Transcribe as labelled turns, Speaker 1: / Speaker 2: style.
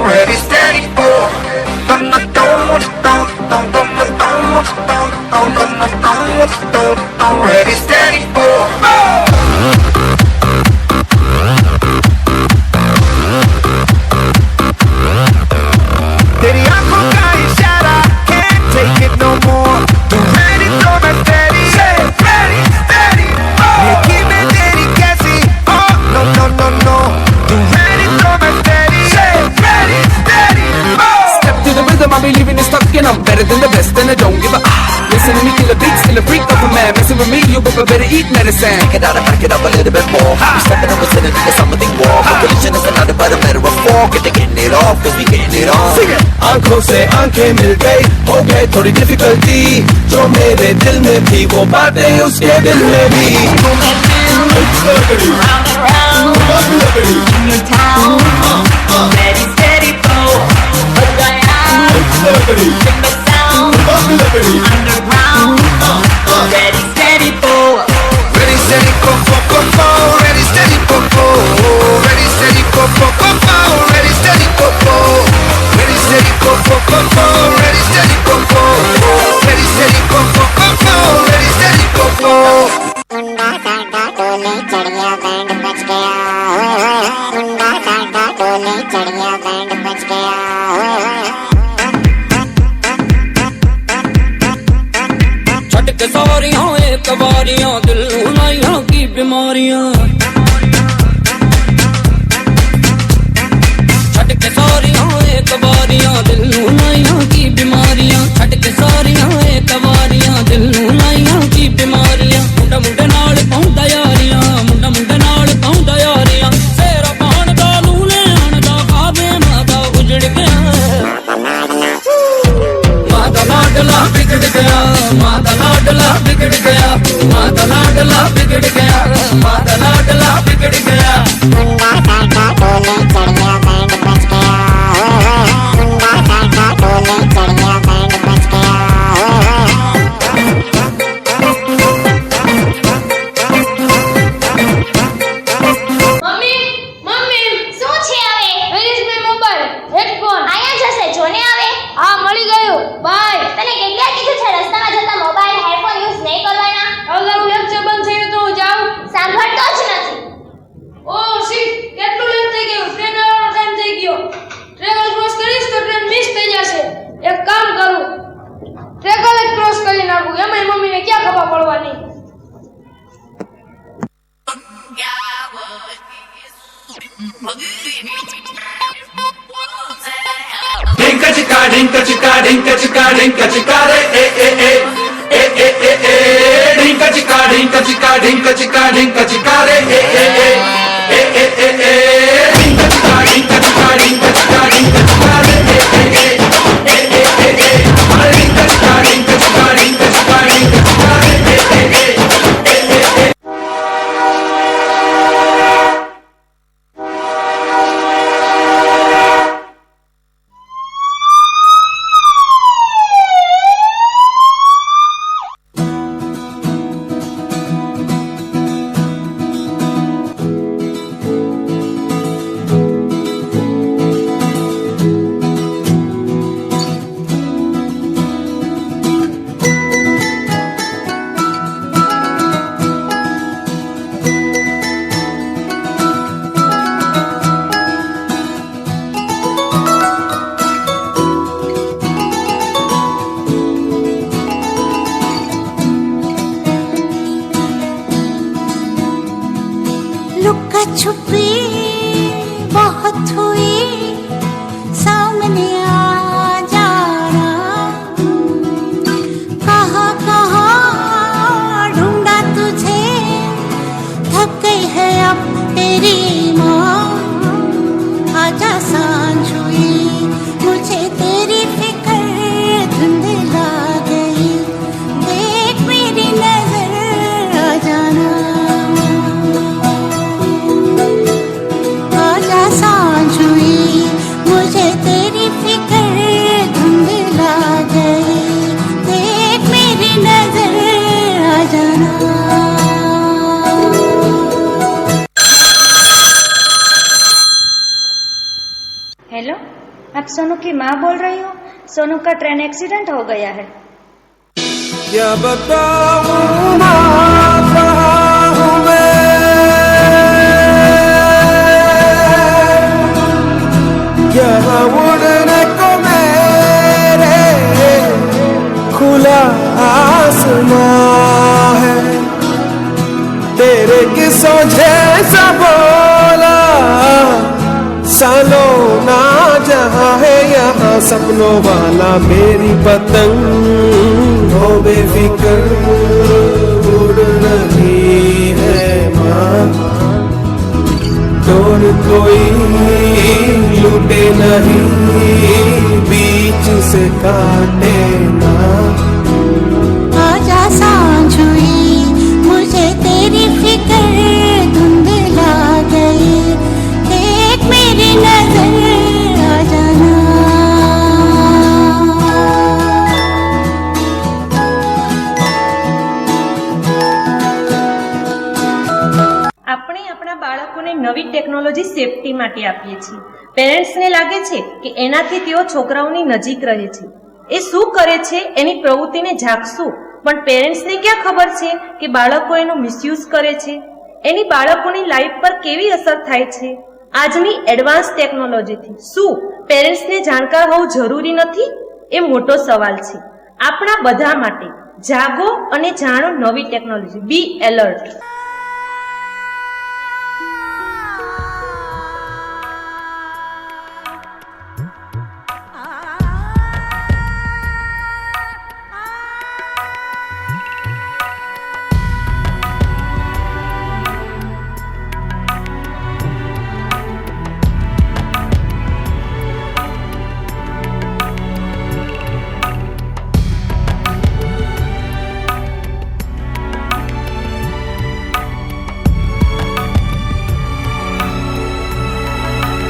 Speaker 1: Ready, steady, go. Ready, steady, go. तेरी आंखों का इशारा can't take it no more. तू ready तो मैं steady. Ready, steady, ये की मैं तेरी कैसी? Oh no no no no. तू ready तो मैं steady. Ready, steady,
Speaker 2: Step to the rhythm, I be leaving it stuck and I'm better than the best and I don't give a Listen to me, kill a beat, still a freak of a man. Messing with me, you better eat medicine.
Speaker 3: Take it out and back it up a little bit more. I'm stepping up and sitting into something more. But collision is another but a matter of four. Getting it off, cause we getting it on.
Speaker 2: Sing it!
Speaker 4: आंखों से आंखें मिल गई, हो गए थोड़ी difficulty, जो मेरे दिल में थी वो बातें उसके दिल में भी.
Speaker 5: Ready, steady, go. Underground. Ready, steady, go.
Speaker 1: ready, steady, go, go, go, go. Ready, steady, go, go. Ready, steady, go, go, go, go. Ready, steady, go, go. Ready, steady, go, go, go, go. Ready, steady, go, go. Ready, steady, go, go, go, go. Ready, steady, go, go.
Speaker 6: मुंडा साडा टोले चढ़ गया band बज गया ओए ओए मुंडा साडा टोले चढ़ गया बैंड बज गया ओए ओए
Speaker 2: छट के सारियां एक बारियां दिल लाइयां की बीमारियां छट के सारियां एक बारियां दिल लाइयां की बीमारियां छट के सारियां एक बारियां दिल लाइयां की बीमारियां मुंडा मुंडे नाल पाउंदा यारियां मुंडा मुंडे नाल पाउंदा यारियां सेरा पान दा लूले आन दा खावे माता उजड़ गया माता लाडला बिगड़ गया माता लाडला बिगड़ गया माता लाडला बिगड़ गया माता लाडला बिगड़ गया
Speaker 6: मुंडा साडा टोले चढ़ गया बैंड बज गया ओए ओए मुंडा साडा टोले चढ़ गया बैंड बज गया ओए ओए
Speaker 7: મમ્મી મમ્મી
Speaker 8: શું છે હવે?
Speaker 7: Where is my mobile headphone
Speaker 8: આયા જશે જોને આવે.
Speaker 7: હા મળી ગયો બાય
Speaker 8: તને કેટલા કીધું છે રસ્તામાં જતા મોબાઈલ હેડફોન યુઝ નહીં કરવાના?
Speaker 7: અગાઉ લેક્ચર બંધ થયું તો હું જાઉં
Speaker 8: સાંભળતો જ નથી.
Speaker 7: ઓ શિટ કેટલું લેટ થઈ ગયું ટ્રેન આવવાનો ટાઈમ થઈ ગયો ટ્રેન ક્રોસ કરીશ તો ટ્રેન મિસ થઈ જશે એક કામ કરું ટ્રેકલ જ ક્રોસ કરી નાખું એમાંય મમ્મીને ક્યાં ખબર પડવાની
Speaker 4: ढिंका चिका ढिंका चिका ढिंका चिका ढिंका चिका रे ए ए ए ए ए ए ए ढिंका चिका ढिंका चिका ढिंका चिका ढिंका चिका रे ए ए ए ए ए ए ए ढिंका चिका ढिंका चिका ढिंका चिका ढिंका चिका रे ए ए ए ए ए ए ए ढिंका चिका ढिंका चिका ढिंका चिका ढिंका चिका रे ए ए ए ए ए ए
Speaker 6: लुका छुपी बहुत हुई सामने आ जाना कहाँ कहाँ ढूंढा तुझे थक गई है अब तेरी माँ आजा सांझ हुई मुझे तेरी फिक्र धुंधला गई देख मेरी नजर आ जाना आजा सांझ हुई
Speaker 9: आप सोनू की माँ बोल रही हो? सोनू का ट्रेन एक्सीडेंट हो गया है।
Speaker 1: क्या बताऊं ना कहाँ हूँ मैं, यहाँ उड़ने को मेरे खुला आसमां है, तेरे किस्सों जैसा बोला सालों ना जहाँ है यहाँ सपनों वाला मेरी पतंग हो बेफिक्र उड़ रही है माँ, डोर कोई लूटे नहीं बीच से काटे ना।
Speaker 6: आजा सांझ हुई मुझे तेरी फिक्र धुंधला गई, देख मेरी नजर आ जाना।
Speaker 9: આપણે આપણા બાળકોને નવી ટેકનોલોજી સેફટી માટે આપીએ છીએ. પેરેન્ટ્સને લાગે છે કે એનાથી તેઓ છોકરાઓની નજીક રહે છે. એ શું કરે છે એની પ્રવૃત્તિને ઝાંકશું, પણ પેરેન્ટ્સને ક્યાં ખબર છે કે બાળકો એનો મિસયુઝ કરે છે, એની બાળકોની લાઈફ પર કેવી અસર થાય છે. આજની એડવાન્સ ટેકનોલોજીથી શું પેરેન્ટ્સને જાણકાર હોવું જરૂરી નથી? એ મોટો સવાલ છે. આપણા બધા માટે જાગો અને જાણો નવી ટેકનોલોજી. બી એલર્ટ.